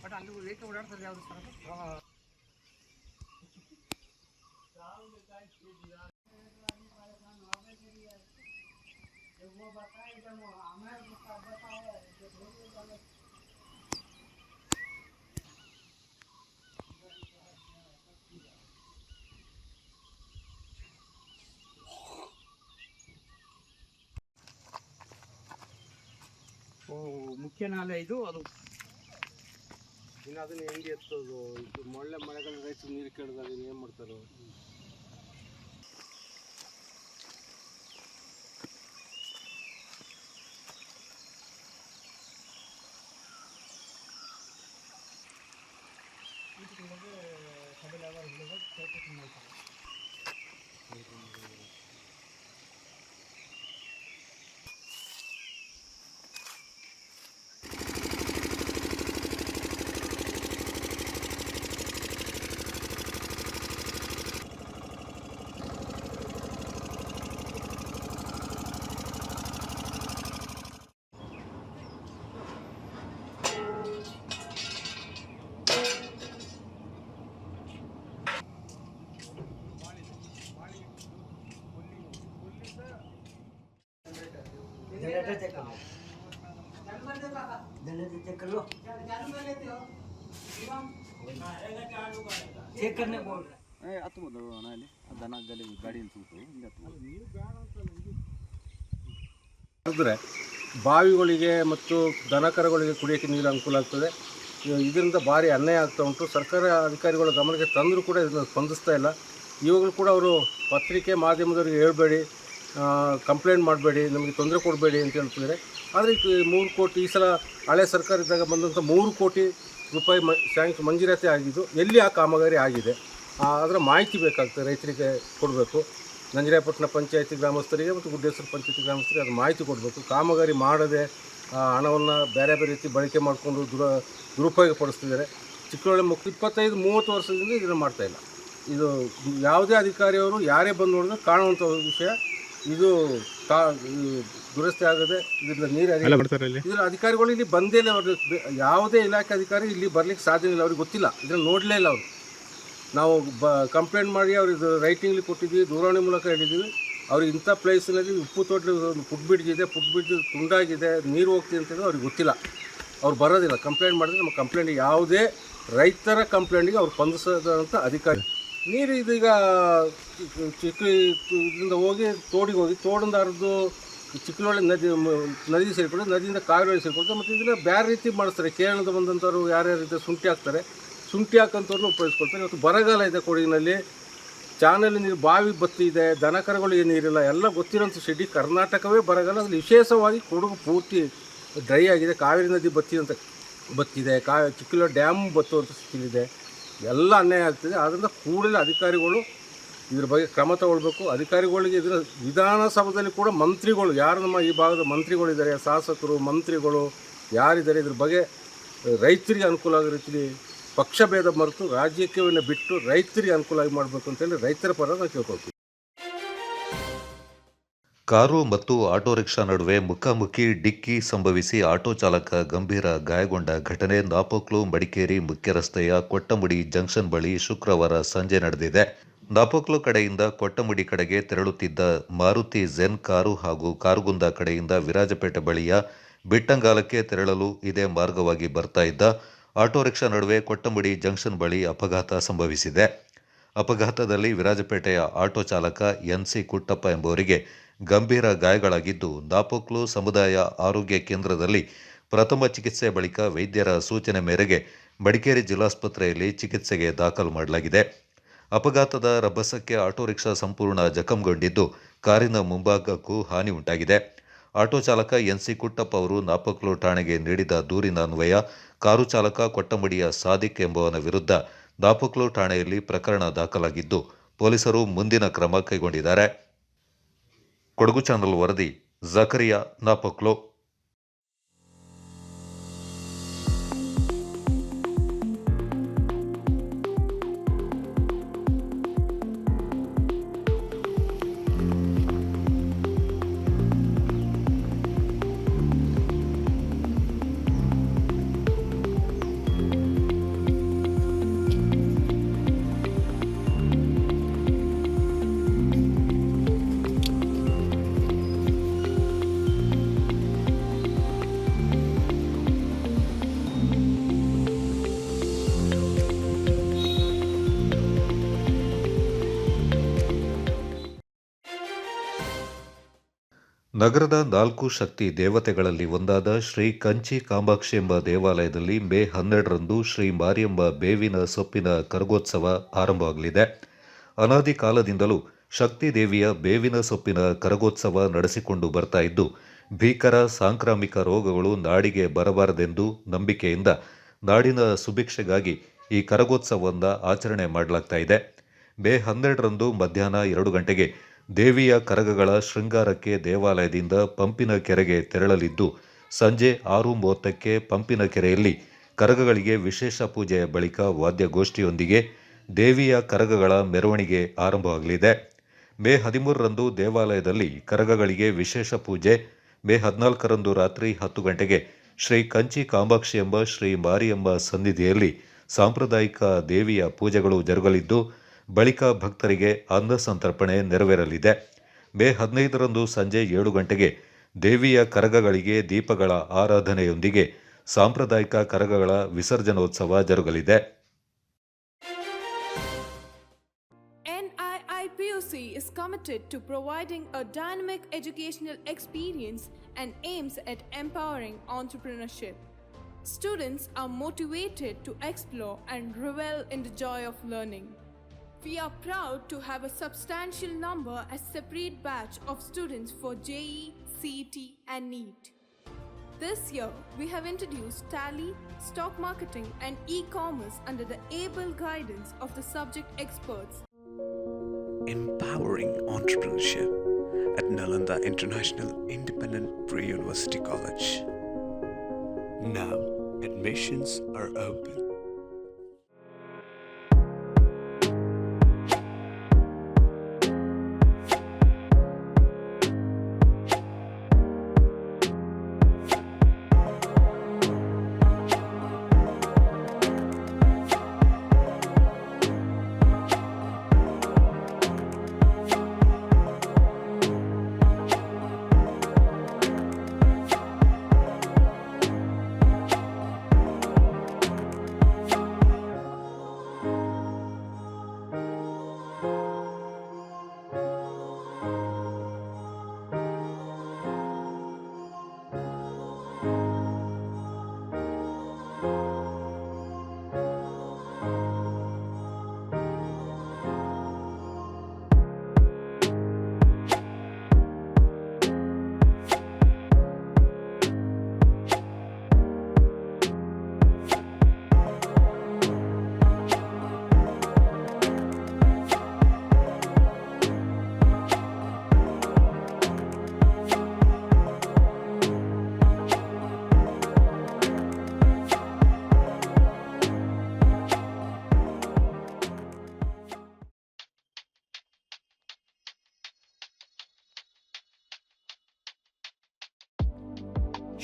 ಬಟ್ ಅಲ್ಲಿ ವೆಹಿಕಲ್ ಓಡಾಡ್ತಾರೆ ಯಾವುದು ಸರ್? ಮುಖ್ಯ ನಾಲೆ ಇದು. ಅದು ಇನ್ನು ಅದನ್ನು ಹೆಂಗೆ ಎತ್ತೋದು? ಇದು ಒಳ್ಳೆ ಮಳೆಗಳ ರೈತರು ನೀರು ಕೇಳಿದಾಗ ಏನು ಮಾಡ್ತಾರೆ? ಅಂದರೆ ಬಾವಿಗಳಿಗೆ ಮತ್ತು ದನಕರುಗಳಿಗೆ ಕುಡಿಯೋಕ್ಕೆ ನೀರು ಅನುಕೂಲ ಆಗ್ತದೆ. ಇದರಿಂದ ಭಾರಿ ಅನ್ಯಾಯ ಆಗ್ತಾ ಉಂಟು. ಸರ್ಕಾರ ಅಧಿಕಾರಿಗಳ ಗಮನಕ್ಕೆ ತಂದರೂ ಕೂಡ ಇದನ್ನು ಸ್ಪಂದಿಸ್ತಾ ಇಲ್ಲ. ಇವಾಗಲೂ ಕೂಡ ಅವರು ಪತ್ರಿಕೆ ಮಾಧ್ಯಮದವರಿಗೆ ಹೇಳ್ಬೇಡಿ, ಕಂಪ್ಲೇಂಟ್ ಮಾಡಬೇಡಿ, ನಮಗೆ ತೊಂದರೆ ಕೊಡಬೇಡಿ ಅಂತ ಹೇಳ್ತಿದ್ದಾರೆ. ಆದರೆ 3 ಕೋಟಿ ಈ ಸಲ ಹಳೆ ಸರ್ಕಾರ ಇದ್ದಾಗ ಬಂದಂಥ 3 ಕೋಟಿ ರೂಪಾಯಿ ಮಂಜೂರಾತಿ ಆಗಿದ್ದು ಎಲ್ಲಿ ಆ ಕಾಮಗಾರಿ ಆಗಿದೆ ಅದರ ಮಾಹಿತಿ ಬೇಕಾಗ್ತದೆ, ರೈತರಿಗೆ ಕೊಡಬೇಕು. ನಂಜರಾಯಪಟ್ಟಣ ಪಂಚಾಯತಿ ಗ್ರಾಮಸ್ಥರಿಗೆ ಮತ್ತು ಗುಡ್ಡೇಶ್ವರ ಪಂಚಾಯತಿ ಗ್ರಾಮಸ್ಥರಿಗೆ ಅದು ಮಾಹಿತಿ ಕೊಡಬೇಕು. ಕಾಮಗಾರಿ ಮಾಡದೆ ಹಣವನ್ನು ಬೇರೆ ಬೇರೆ ರೀತಿ ಬಳಕೆ ಮಾಡಿಕೊಂಡು ದುರುಪಯೋಗ ಪಡಿಸ್ತಿದ್ದಾರೆ. ಚಿಕ್ಕವಳ್ಳಿ 25-30 ವರ್ಷದಿಂದ ಇದನ್ನು ಮಾಡ್ತಾಯಿಲ್ಲ. ಇದು ಯಾವುದೇ ಅಧಿಕಾರಿಯವರು ಯಾರೇ ಬಂದು ನೋಡಿದ್ರೆ ಕಾಣುವಂಥ ವಿಷಯ. ಇದು ದುರಸ್ತಿ ಆಗದೆ ಇದರಿಂದ ನೀರು ಇದರ ಅಧಿಕಾರಿಗಳು ಇಲ್ಲಿ ಬಂದೇ ಇಲ್ಲ. ಅವ್ರಿಗೆ ಯಾವುದೇ ಇಲಾಖೆ ಅಧಿಕಾರಿ ಇಲ್ಲಿ ಬರಲಿಕ್ಕೆ ಸಾಧ್ಯ ಇಲ್ಲ. ಅವ್ರಿಗೆ ಗೊತ್ತಿಲ್ಲ, ಇದನ್ನು ನೋಡಲೇ ಇಲ್ಲ ಅವರು. ನಾವು ಕಂಪ್ಲೇಂಟ್ ಮಾಡಿ ಅವ್ರಿಗೆ ರೈಟಿಂಗ್ಲಿ ಕೊಟ್ಟಿದ್ದೀವಿ, ದೂರವಾಣಿ ಮೂಲಕ ಹೇಳಿದ್ದೀವಿ. ಅವ್ರಿಗೆ ಇಂಥ ಪ್ಲೇಸ್ನಲ್ಲಿ ಉಪ್ಪು ತೋಟ ಫುಡ್ ಬ್ರಿಡ್ಜ್ ತುಂಡಾಗಿದೆ, ನೀರು ಹೋಗ್ತಿದೆ ಅಂತಂದರೆ ಅವ್ರಿಗೆ ಗೊತ್ತಿಲ್ಲ. ಅವ್ರು ಬರೋದಿಲ್ಲ. ಕಂಪ್ಲೇಂಟ್ ಮಾಡಿದ್ರೆ ನಮ್ಮ ಕಂಪ್ಲೇಂಟ್ ಯಾವುದೇ ರೈತರ ಕಂಪ್ಲೇಂಟಿಗೆ ಅವ್ರು ಸ್ಪಂದಿಸೋದಂಥ ಅಧಿಕಾರಿ. ನೀರು ಇದೀಗ ಚಿಕ್ಕ ಇದರಿಂದ ಹೋಗಿ ತೋಡಿಗೆ ಹೋಗಿ ತೋಡಿಂದ ಹರಿದು ಚಿಕ್ಕಲೊಳ್ಳೆ ನದಿ ಸೇರಿಕೊಳ್ಳೋದು, ನದಿಯಿಂದ ಕಾವೇರಿ ಸೇರಿಕೊಳ್ತಾರೆ. ಮತ್ತು ಇದನ್ನು ಬೇರೆ ರೀತಿ ಮಾಡಿಸ್ತಾರೆ. ಕೇರಳದ ಬಂದಂಥವ್ರು ಯಾರ್ಯಾರು ಇದ್ದಾರೆ ಶುಂಠಿ ಹಾಕ್ತಾರೆ, ಶುಂಠಿ ಹಾಕಂಥವ್ರನ್ನ ಉಪಯೋಗಿಸ್ಕೊಳ್ತಾರೆ. ಇವತ್ತು ಬರಗಾಲ ಇದೆ ಕೊಡಗಿನಲ್ಲಿ, ಚಾನಲ್ ನೀರು ಬಾವಿ ಬತ್ತಿ ಇದೆ, ದನಕರುಗಳಿಗೆ ನೀರಿಲ್ಲ, ಎಲ್ಲ ಗೊತ್ತಿರೋಂಥ ಇಡೀ ಕರ್ನಾಟಕವೇ ಬರಗಾಲ. ಅದರಲ್ಲಿ ವಿಶೇಷವಾಗಿ ಕೊಡಗು ಪೂರ್ತಿ ಡ್ರೈ ಆಗಿದೆ. ಕಾವೇರಿ ನದಿ ಬತ್ತಿದೆ, ಚಿಕ್ಕಲೊಳ್ಳೆ ಡ್ಯಾಮ್ ಬತ್ತುವಂಥ ಸ್ಥಿತಿಲಿದೆ. ಎಲ್ಲ ಅನ್ಯಾಯ ಆಗ್ತಿದೆ. ಆದ್ದರಿಂದ ಕೂಡಲೇ ಅಧಿಕಾರಿಗಳು ಇದ್ರ ಬಗ್ಗೆ ಕ್ರಮ ತಗೊಳ್ಬೇಕು. ಅಧಿಕಾರಿಗಳಿಗೆ ಇದರ ವಿಧಾನಸಭೆಯಲ್ಲಿ ಕೂಡ ಮಂತ್ರಿಗಳು, ಯಾರು ನಮ್ಮ ಈ ಭಾಗದ ಮಂತ್ರಿಗಳಿದ್ದಾರೆ, ಶಾಸಕರು, ಮಂತ್ರಿಗಳು ಯಾರಿದ್ದಾರೆ, ಇದ್ರ ಬಗ್ಗೆ ರೈತರಿಗೆ ಅನುಕೂಲ ಆಗೋ ರೀತಿಯಲ್ಲಿ ಪಕ್ಷಭೇದ ಮರೆತು ರಾಜಕೀಯವನ್ನು ಬಿಟ್ಟು ರೈತರಿಗೆ ಅನುಕೂಲ ಆಗಿ ಮಾಡಬೇಕು ಅಂತೇಳಿ ರೈತರ ಪರ ನಾವು ಕೇಳ್ಕೊಳ್ತೀವಿ. ಕಾರು ಮತ್ತು ಆಟೋ ರಿಕ್ಷಾ ನಡುವೆ ಮುಖಾಮುಖಿ ಡಿಕ್ಕಿ ಸಂಭವಿಸಿ ಆಟೋ ಚಾಲಕ ಗಂಭೀರ ಗಾಯಗೊಂಡ ಘಟನೆ ನಾಪೋಕ್ಲು ಮಡಿಕೇರಿ ಮುಖ್ಯ ರಸ್ತೆಯ ಕೊಟ್ಟಮುಡಿ ಜಂಕ್ಷನ್ ಬಳಿ ಶುಕ್ರವಾರ ಸಂಜೆ ನಡೆದಿದೆ. ನಾಪೋಕ್ಲು ಕಡೆಯಿಂದ ಕೊಟ್ಟಮುಡಿ ಕಡೆಗೆ ತೆರಳುತ್ತಿದ್ದ ಮಾರುತಿ ಝೆನ್ ಕಾರು ಹಾಗೂ ಕಾರುಗುಂದ ಕಡೆಯಿಂದ ವಿರಾಜಪೇಟೆ ಬಳಿಯ ಬಿಟ್ಟಂಗಾಲಕ್ಕೆ ತೆರಳಲು ಇದೇ ಮಾರ್ಗವಾಗಿ ಬರ್ತಾ ಇದ್ದ ಆಟೋ ರಿಕ್ಷಾ ನಡುವೆ ಕೊಟ್ಟಮುಡಿ ಜಂಕ್ಷನ್ ಬಳಿ ಅಪಘಾತ ಸಂಭವಿಸಿದೆ. ಅಪಘಾತದಲ್ಲಿ ವಿರಾಜಪೇಟೆಯ ಆಟೋ ಚಾಲಕ ಎನ್ಸಿ ಕುಟ್ಟಪ್ಪ ಎಂಬುವರಿಗೆ ಗಂಭೀರ ಗಾಯಗಳಾಗಿದ್ದು, ನಾಪೋಕ್ಲು ಸಮುದಾಯ ಆರೋಗ್ಯ ಕೇಂದ್ರದಲ್ಲಿ ಪ್ರಥಮ ಚಿಕಿತ್ಸೆ ಬಳಿಕ ವೈದ್ಯರ ಸೂಚನೆ ಮೇರೆಗೆ ಮಡಿಕೇರಿ ಜಿಲ್ಲಾಸ್ಪತ್ರೆಯಲ್ಲಿ ಚಿಕಿತ್ಸೆಗೆ ದಾಖಲು ಮಾಡಲಾಗಿದೆ. ಅಪಘಾತದ ರಭಸಕ್ಕೆ ಆಟೋ ರಿಕ್ಷಾ ಸಂಪೂರ್ಣ ಜಖಂಗೊಂಡಿದ್ದು, ಕಾರಿನ ಮುಂಭಾಗಕ್ಕೂ ಹಾನಿ ಉಂಟಾಗಿದೆ. ಆಟೋ ಚಾಲಕ ಎನ್ಸಿ ಕುಟ್ಟಪ್ಪ ಅವರು ನಾಪೋಕ್ಲು ಠಾಣೆಗೆ ನೀಡಿದ ದೂರಿನ ಅನ್ವಯ ಕಾರು ಚಾಲಕ ಕೊಟ್ಟಮುಡಿಯ ಸಾದಿಕ್ ಎಂಬುವನ ವಿರುದ್ಧ ನಾಪೋಕ್ಲು ಠಾಣೆಯಲ್ಲಿ ಪ್ರಕರಣ ದಾಖಲಾಗಿದ್ದು, ಪೊಲೀಸರು ಮುಂದಿನ ಕ್ರಮ ಕೈಗೊಂಡಿದ್ದಾರೆ. ಕೊಡಗು ಚಾನಲ್ ವರದಿ, ಜಕರಿಯಾ, ನಾಪೋಕ್ಲು. ನಗರದ 4 ಶಕ್ತಿ ದೇವತೆಗಳಲ್ಲಿ ಒಂದಾದ ಶ್ರೀ ಕಂಚಿ ಕಾಮಾಕ್ಷಿ ಎಂಬ ದೇವಾಲಯದಲ್ಲಿ ಮೇ 12ರಂದು ಶ್ರೀ ಮಾರಿಯಮ್ಮ ಬೇವಿನ ಸೊಪ್ಪಿನ ಕರಗೋತ್ಸವ ಆರಂಭವಾಗಲಿದೆ. ಅನಾದಿ ಕಾಲದಿಂದಲೂ ಶಕ್ತಿ ದೇವಿಯ ಬೇವಿನ ಸೊಪ್ಪಿನ ಕರಗೋತ್ಸವ ನಡೆಸಿಕೊಂಡು ಬರ್ತಾ ಇದ್ದು, ಭೀಕರ ಸಾಂಕ್ರಾಮಿಕ ರೋಗಗಳು ನಾಡಿಗೆ ಬರಬಾರದೆಂದು ನಂಬಿಕೆಯಿಂದ ನಾಡಿನ ಸುಭಿಕ್ಷೆಗಾಗಿ ಈ ಕರಗೋತ್ಸವವನ್ನು ಆಚರಣೆ ಮಾಡಲಾಗ್ತಾ ಇದೆ. ಮೇ 12ರಂದು ಮಧ್ಯಾಹ್ನ 2 ಗಂಟೆಗೆ ದೇವಿಯ ಕರಗಗಳ ಶೃಂಗಾರಕ್ಕೆ ದೇವಾಲಯದಿಂದ ಪಂಪಿನ ಕೆರೆಗೆ ತೆರಳಲಿದ್ದು, ಸಂಜೆ 6:30ಕ್ಕೆ ಪಂಪಿನ ಕೆರೆಯಲ್ಲಿ ಕರಗಗಳಿಗೆ ವಿಶೇಷ ಪೂಜೆಯ ಬಳಿಕ ವಾದ್ಯಗೋಷ್ಠಿಯೊಂದಿಗೆ ದೇವಿಯ ಕರಗಗಳ ಮೆರವಣಿಗೆ ಆರಂಭವಾಗಲಿದೆ. ಮೇ 13ರಂದು ದೇವಾಲಯದಲ್ಲಿ ಕರಗಗಳಿಗೆ ವಿಶೇಷ ಪೂಜೆ. ಮೇ 14ರಂದು ರಾತ್ರಿ 10 ಗಂಟೆಗೆ ಶ್ರೀ ಕಂಚಿ ಕಾಮಾಕ್ಷಿ ಎಂಬ ಶ್ರೀ ಮಾರಿಯಮ್ಮ ಸನ್ನಿಧಿಯಲ್ಲಿ ಸಾಂಪ್ರದಾಯಿಕ ದೇವಿಯ ಪೂಜೆಗಳು ಜರುಗಲಿದ್ದು, ಬಳಿಕ ಭಕ್ತರಿಗೆ ಅನ್ನ ಸಂತರ್ಪಣೆ ನೆರವೇರಲಿದೆ. ಮೇ 15ರಂದು ಸಂಜೆ 7 ಗಂಟೆಗೆ ದೇವಿಯ ಕರಗಗಳಿಗೆ ದೀಪಗಳ ಆರಾಧನೆಯೊಂದಿಗೆ ಸಾಂಪ್ರದಾಯಿಕ ಕರಗಗಳ ವಿಸರ್ಜನೋತ್ಸವ ಜರುಗಲಿದೆ. NIIPOC is committed to providing a dynamic educational experience and aims at empowering entrepreneurship. Students are motivated to explore and revel in the joy of learning. We are proud to have a substantial number as separate batch of students for JEE, CET and NEET. This year, we have introduced Tally, stock marketing and e-commerce under the able guidance of the subject experts. Empowering entrepreneurship at Nalanda International Independent Pre-University College. Now, admissions are open.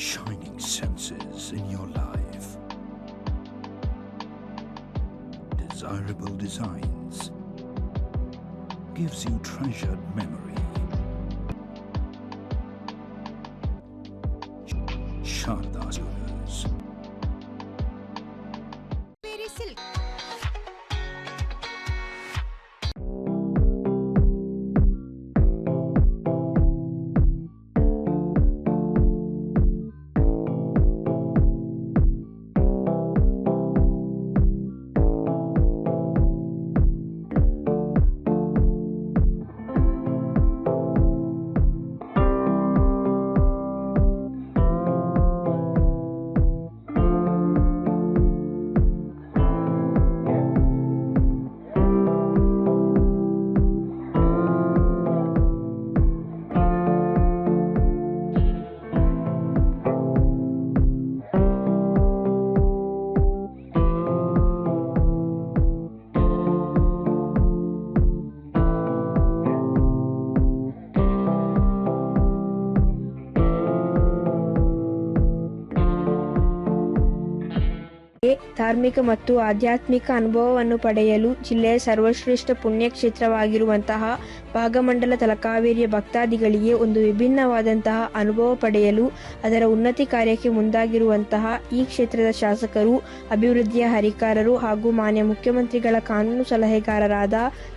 Shining senses in your life. Desirable designs gives you treasured memory. Sharda Jewelers. ಧಾರ್ಮಿಕ ಮತ್ತು ಆಧ್ಯಾತ್ಮಿಕ ಅನುಭವವನ್ನು ಪಡೆಯಲು ಜಿಲ್ಲೆಯ ಸರ್ವಶ್ರೇಷ್ಠ ಪುಣ್ಯಕ್ಷೇತ್ರವಾಗಿರುವಂತಹ ಭಾಗಮಂಡಲ ತಲಕಾವೇರಿಯ ಭಕ್ತಾದಿಗಳಿಗೆ ಒಂದು ವಿಭಿನ್ನವಾದಂತಹ ಅನುಭವ ಪಡೆಯಲು ಅದರ ಉನ್ನತಿ ಕಾರ್ಯಕ್ಕೆ ಮುಂದಾಗಿರುವಂತಹ ಈ ಕ್ಷೇತ್ರದ ಶಾಸಕರು, ಅಭಿವೃದ್ಧಿಯ ಹರಿಕಾರರು ಹಾಗೂ ಮಾನ್ಯ ಮುಖ್ಯಮಂತ್ರಿಗಳ ಕಾನೂನು ಸಲಹೆಗಾರರಾದ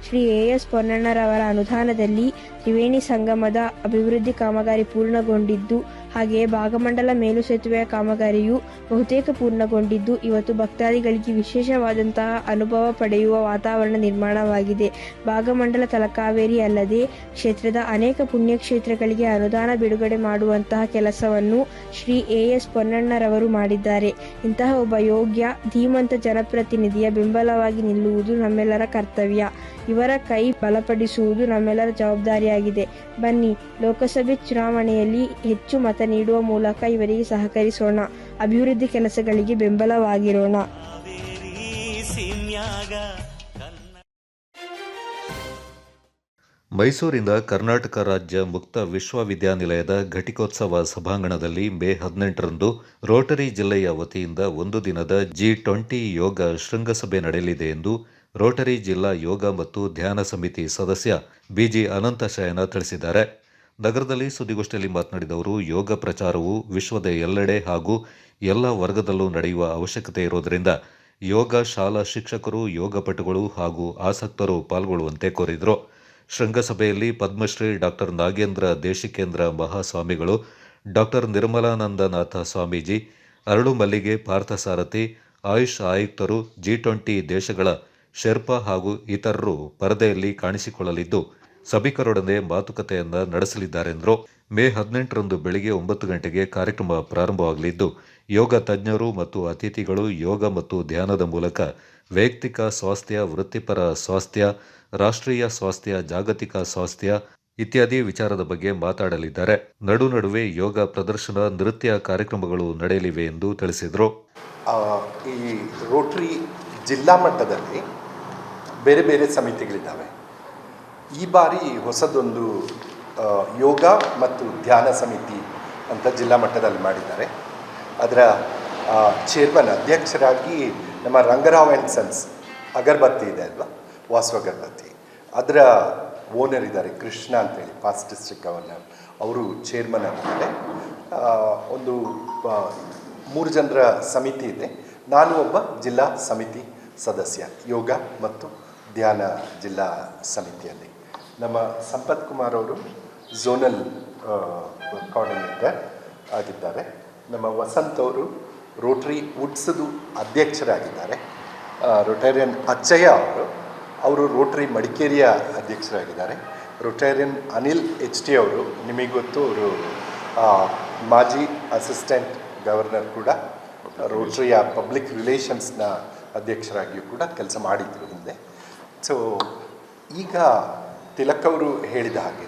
ಶ್ರೀ AS ಪೊನ್ನಣ್ಣರವರ ಅನುದಾನದಲ್ಲಿ ತ್ರಿವೇಣಿ ಸಂಗಮದ ಅಭಿವೃದ್ಧಿ ಕಾಮಗಾರಿ ಪೂರ್ಣಗೊಂಡಿದ್ದು, ಹಾಗೆಯೇ ಭಾಗಮಂಡಲ ಮೇಲು ಸೇತುವೆಯ ಕಾಮಗಾರಿಯು ಬಹುತೇಕ ಪೂರ್ಣಗೊಂಡಿದ್ದು ಇವತ್ತು ಭಕ್ತಾದಿಗಳಿಗೆ ವಿಶೇಷವಾದಂತಹ ಅನುಭವ ಪಡೆಯುವ ವಾತಾವರಣ ನಿರ್ಮಾಣವಾಗಿದೆ. ಭಾಗಮಂಡಲ ತಲಕಾವೇರಿ ಅಲ್ಲದೆ ಕ್ಷೇತ್ರದ ಅನೇಕ ಪುಣ್ಯಕ್ಷೇತ್ರಗಳಿಗೆ ಅನುದಾನ ಬಿಡುಗಡೆ ಮಾಡುವಂತಹ ಕೆಲಸವನ್ನು ಶ್ರೀ AS ಪೊನ್ನಣ್ಣರವರು ಮಾಡಿದ್ದಾರೆ. ಇಂತಹ ಒಬ್ಬ ಯೋಗ್ಯ ಧೀಮಂತ ಜನಪ್ರತಿನಿಧಿಯ ಬೆಂಬಲವಾಗಿ ನಿಲ್ಲುವುದು ನಮ್ಮೆಲ್ಲರ ಕರ್ತವ್ಯ. ಇವರ ಕೈ ಬಲಪಡಿಸುವುದು ನಮ್ಮೆಲ್ಲರ ಜವಾಬ್ದಾರಿಯಾಗಿದೆ. ಬನ್ನಿ, ಲೋಕಸಭೆ ಚುನಾವಣೆಯಲ್ಲಿ ಹೆಚ್ಚು ಮತ ನೀಡುವ ಮೂಲಕ ಇವರಿಗೆ ಸಹಕರಿಸೋಣ, ಅಭಿವೃದ್ಧಿ ಕೆಲಸಗಳಿಗೆ ಬೆಂಬಲವಾಗಿರೋಣ. ಮೈಸೂರಿನ ಕರ್ನಾಟಕ ರಾಜ್ಯ ಮುಕ್ತ ವಿಶ್ವವಿದ್ಯಾನಿಲಯದ ಘಟಿಕೋತ್ಸವ ಸಭಾಂಗಣದಲ್ಲಿ ಮೇ 18ರಂದು ರೋಟರಿ ಜಿಲ್ಲೆಯ ವತಿಯಿಂದ ಒಂದು ದಿನದ G20 ಯೋಗ ಶೃಂಗಸಭೆ ನಡೆಯಲಿದೆ ಎಂದು ರೋಟರಿ ಜಿಲ್ಲಾ ಯೋಗ ಮತ್ತು ಧ್ಯಾನ ಸಮಿತಿ ಸದಸ್ಯ BG ಅನಂತಶಯನ ತಿಳಿಸಿದ್ದಾರೆ. ನಗರದಲ್ಲಿ ಸುದ್ದಿಗೋಷ್ಠಿಯಲ್ಲಿ ಮಾತನಾಡಿದ ಅವರು, ಯೋಗ ಪ್ರಚಾರವು ವಿಶ್ವದ ಎಲ್ಲೆಡೆ ಹಾಗೂ ಎಲ್ಲ ವರ್ಗದಲ್ಲೂ ನಡೆಯುವ ಅವಶ್ಯಕತೆ ಇರುವುದರಿಂದ ಯೋಗ ಶಾಲಾ ಶಿಕ್ಷಕರು, ಯೋಗಪಟುಗಳು ಹಾಗೂ ಆಸಕ್ತರು ಪಾಲ್ಗೊಳ್ಳುವಂತೆ ಕೋರಿದರು. ಶೃಂಗಸಭೆಯಲ್ಲಿ ಪದ್ಮಶ್ರೀ ಡಾಕ್ಟರ್ ನಾಗೇಂದ್ರ ದೇಶಿಕೇಂದ್ರ ಮಹಾಸ್ವಾಮಿಗಳು, ಡಾಕ್ಟರ್ ನಿರ್ಮಲಾನಂದನಾಥ ಸ್ವಾಮೀಜಿ, ಅರಳು ಮಲ್ಲಿಗೆ ಪಾರ್ಥಸಾರಥಿ, ಆಯುಷ್ ಆಯುಕ್ತರು, G20 ದೇಶಗಳ ಶೆರ್ಪಾ ಹಾಗೂ ಇತರರು ಪರದೆಯಲ್ಲಿ ಕಾಣಿಸಿಕೊಳ್ಳಲಿದ್ದು ಸಭಿಕರೊಡನೆ ಮಾತುಕತೆಯನ್ನ ನಡೆಸಲಿದ್ದಾರೆಂದರು. ಮೇ 18ರಂದು ಬೆಳಗ್ಗೆ 9 ಗಂಟೆಗೆ ಕಾರ್ಯಕ್ರಮ ಪ್ರಾರಂಭವಾಗಲಿದ್ದು, ಯೋಗ ತಜ್ಞರು ಮತ್ತು ಅತಿಥಿಗಳು ಯೋಗ ಮತ್ತು ಧ್ಯಾನದ ಮೂಲಕ ವೈಯಕ್ತಿಕ ಸ್ವಾಸ್ಥ್ಯ, ವೃತ್ತಿಪರ ಸ್ವಾಸ್ಥ್ಯ, ರಾಷ್ಟ್ರೀಯ ಸ್ವಾಸ್ಥ್ಯ, ಜಾಗತಿಕ ಸ್ವಾಸ್ಥ್ಯ ಇತ್ಯಾದಿ ವಿಚಾರದ ಬಗ್ಗೆ ಮಾತಾಡಲಿದ್ದಾರೆ. ನಡುವೆ ಯೋಗ ಪ್ರದರ್ಶನ, ನೃತ್ಯ ಕಾರ್ಯಕ್ರಮಗಳು ನಡೆಯಲಿವೆ ಎಂದು ತಿಳಿಸಿದರು. ಈ ರೋಟರಿ ಜಿಲ್ಲಾ ಮಟ್ಟದಲ್ಲಿ ಬೇರೆ ಬೇರೆ ಸಮಿತಿಗಳಿದ್ದಾವೆ. ಈ ಬಾರಿ ಹೊಸದೊಂದು ಯೋಗ ಮತ್ತು ಧ್ಯಾನ ಸಮಿತಿ ಅಂತ ಜಿಲ್ಲಾ ಮಟ್ಟದಲ್ಲಿ ಮಾಡಿದ್ದಾರೆ. ಅದರ ಚೇರ್ಮನ್, ಅಧ್ಯಕ್ಷರಾಗಿ ನಮ್ಮ ರಂಗರಾವ್ ಆ್ಯಂಡ್ ಸನ್ಸ್ ಅಗರಬತ್ತಿ ಇದೆ ಅಲ್ವಾ, ವಾಸು ಅಗರಬತ್ತಿ, ಅದರ ಓನರ್ ಇದ್ದಾರೆ ಕೃಷ್ಣ ಅಂತೇಳಿ, ಪಾಸ್ಟ್ ಡಿಸ್ಟ್ರಿಕ್ಟ್ ಗವರ್ನರ್, ಅವರು ಚೇರ್ಮನ್ ಆಗಿದ್ದಾರೆ. ಒಂದು 3 ಜನರ ಸಮಿತಿ ಇದೆ. ನಾನು ಒಬ್ಬ ಜಿಲ್ಲಾ ಸಮಿತಿ ಸದಸ್ಯ, ಯೋಗ ಮತ್ತು ಧ್ಯಾನ ಜಿಲ್ಲಾ ಸಮಿತಿಯಲ್ಲಿ. ನಮ್ಮ ಸಂಪತ್ ಕುಮಾರ್ ಅವರು ಝೋನಲ್ ಕೋಆರ್ಡಿನೇಟರ್ ಆಗಿದ್ದಾರೆ. ನಮ್ಮ ವಸಂತ್ ಅವರು ರೋಟರಿ ವುಡ್ಸ್ದು ಅಧ್ಯಕ್ಷರಾಗಿದ್ದಾರೆ. ರೊಟೇರಿಯನ್ ಅಚ್ಚಯ್ಯ ಅವರು ರೋಟರಿ ಮಡಿಕೇರಿಯ ಅಧ್ಯಕ್ಷರಾಗಿದ್ದಾರೆ. ರೊಟೇರಿಯನ್ ಅನಿಲ್ HT ಅವರು, ನಿಮಗೆ ಗೊತ್ತು, ಅವರು ಮಾಜಿ ಅಸಿಸ್ಟೆಂಟ್ ಗವರ್ನರ್ ಕೂಡ, ರೋಟರಿಯ ಪಬ್ಲಿಕ್ ರಿಲೇಷನ್ಸ್ನ ಅಧ್ಯಕ್ಷರಾಗಿಯೂ ಕೂಡ ಕೆಲಸ ಮಾಡಿದ್ರು ಹಿಂದೆ. ಸೊ ಈಗ ತಿಲಕ್ ಅವರು ಹೇಳಿದ ಹಾಗೆ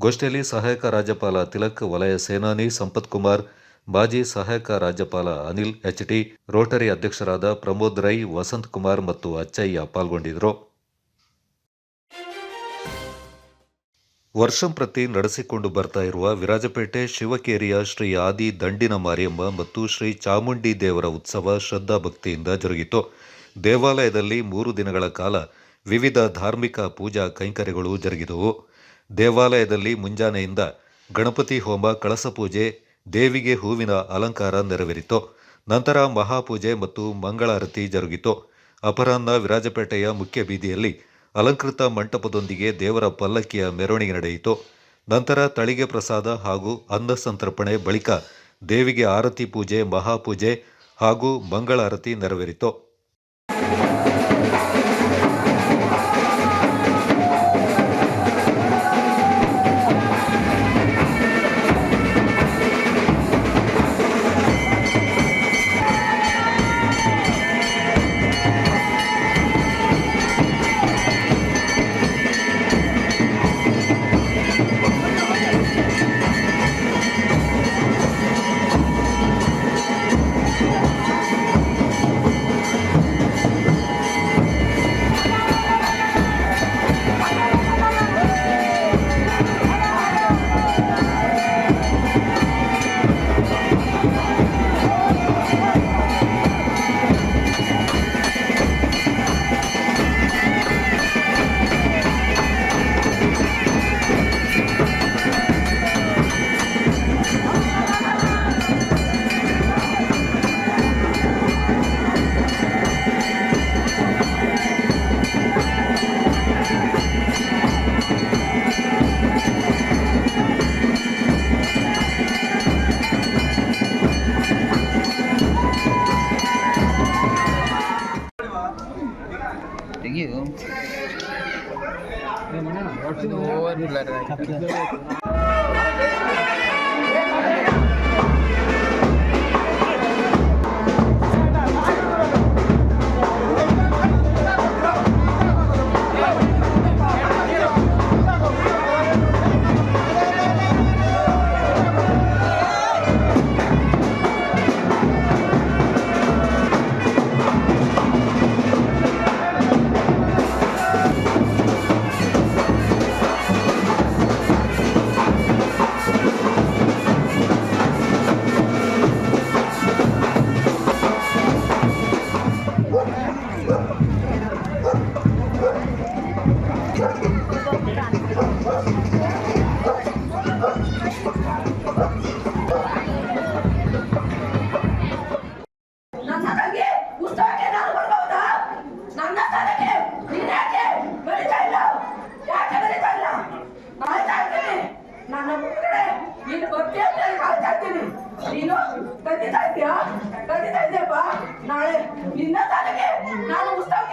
ಗೋಷ್ಠಿಯಲ್ಲಿ ಸಹಾಯಕ ರಾಜ್ಯಪಾಲ ತಿಲಕ್, ವಲಯ ಸೇನಾನಿ ಸಂಪತ್ ಕುಮಾರ್, ಮಾಜಿ ಸಹಾಯಕ ರಾಜ್ಯಪಾಲ ಅನಿಲ್ HT, ರೋಟರಿ ಅಧ್ಯಕ್ಷರಾದ ಪ್ರಮೋದ್ ರೈ, ವಸಂತ್ ಕುಮಾರ್ ಮತ್ತು ಅಚ್ಚಯ್ಯ ಪಾಲ್ಗೊಂಡಿದ್ದರು. ವರ್ಷಂಪ್ರತಿ ನಡೆಸಿಕೊಂಡು ಬರ್ತಾ ಇರುವ ವಿರಾಜಪೇಟೆ ಶಿವಕೇರಿಯ ಶ್ರೀ ಆದಿ ದಂಡಿನ ಮಾರಿಯಮ್ಮ ಮತ್ತು ಶ್ರೀ ಚಾಮುಂಡಿ ದೇವರ ಉತ್ಸವ ಶ್ರದ್ಧಾಭಕ್ತಿಯಿಂದ ಜರುಗಿತು. ದೇವಾಲಯದಲ್ಲಿ 3 ದಿನಗಳ ಕಾಲ ವಿವಿಧ ಧಾರ್ಮಿಕ ಪೂಜಾ ಕೈಂಕರ್ಯಗಳು ಜರುಗಿದವು. ದೇವಾಲಯದಲ್ಲಿ ಮುಂಜಾನೆಯಿಂದ ಗಣಪತಿ ಹೋಮ, ಕಳಸ ಪೂಜೆ, ದೇವಿಗೆ ಹೂವಿನ ಅಲಂಕಾರ ನೆರವೇರಿತು. ನಂತರ ಮಹಾಪೂಜೆ ಮತ್ತು ಮಂಗಳಾರತಿ ಜರುಗಿತು. ಅಪರಾಹ್ನ ವಿರಾಜಪೇಟೆಯ ಮುಖ್ಯ ಬೀದಿಯಲ್ಲಿ ಅಲಂಕೃತ ಮಂಟಪದೊಂದಿಗೆ ದೇವರ ಪಲ್ಲಕ್ಕಿಯ ಮೆರವಣಿಗೆ ನಡೆಯಿತು. ನಂತರ ತಳಿಗೆ ಪ್ರಸಾದ ಹಾಗೂ ಅನ್ನ ಸಂತರ್ಪಣೆ ಬಳಿಕ ದೇವಿಗೆ ಆರತಿ ಪೂಜೆ, ಮಹಾಪೂಜೆ ಹಾಗೂ ಮಂಗಳಾರತಿ ನೆರವೇರಿತು. ನನ್ನ ತಂಗಿ ಉತ್ಸವಕ್ಕೆ ನಾನು ಬರ್ಬಹುದಾ? ನನ್ನ ಸ್ಥಾನಕ್ಕೆ ನೀನ್ ಯಾಕೆ ಬರೀತಾ ಇಲ್ಲ? ಯಾಕೆ ಬರೀತಾ ಇಲ್ಲ? ಕಾಯ್ತಾ ಇರ್ತೀನಿ. ನನ್ನ ಮುಂದೆ ನೀನು ಬರ್ತೀಯ ಅಂತ ಹೇಳಿ ಕಾಯ್ತಾ ಇರ್ತೀನಿ. ನೀನು ಕದಿತಾ ಇದೆಯಾ? ಕದಿತಾ ಇದೆಯಪ್ಪ. ನಾಳೆ ನಿನ್ನ ಸ್ಥಾನಕ್ಕೆ ನಾನು ಉತ್ಸವ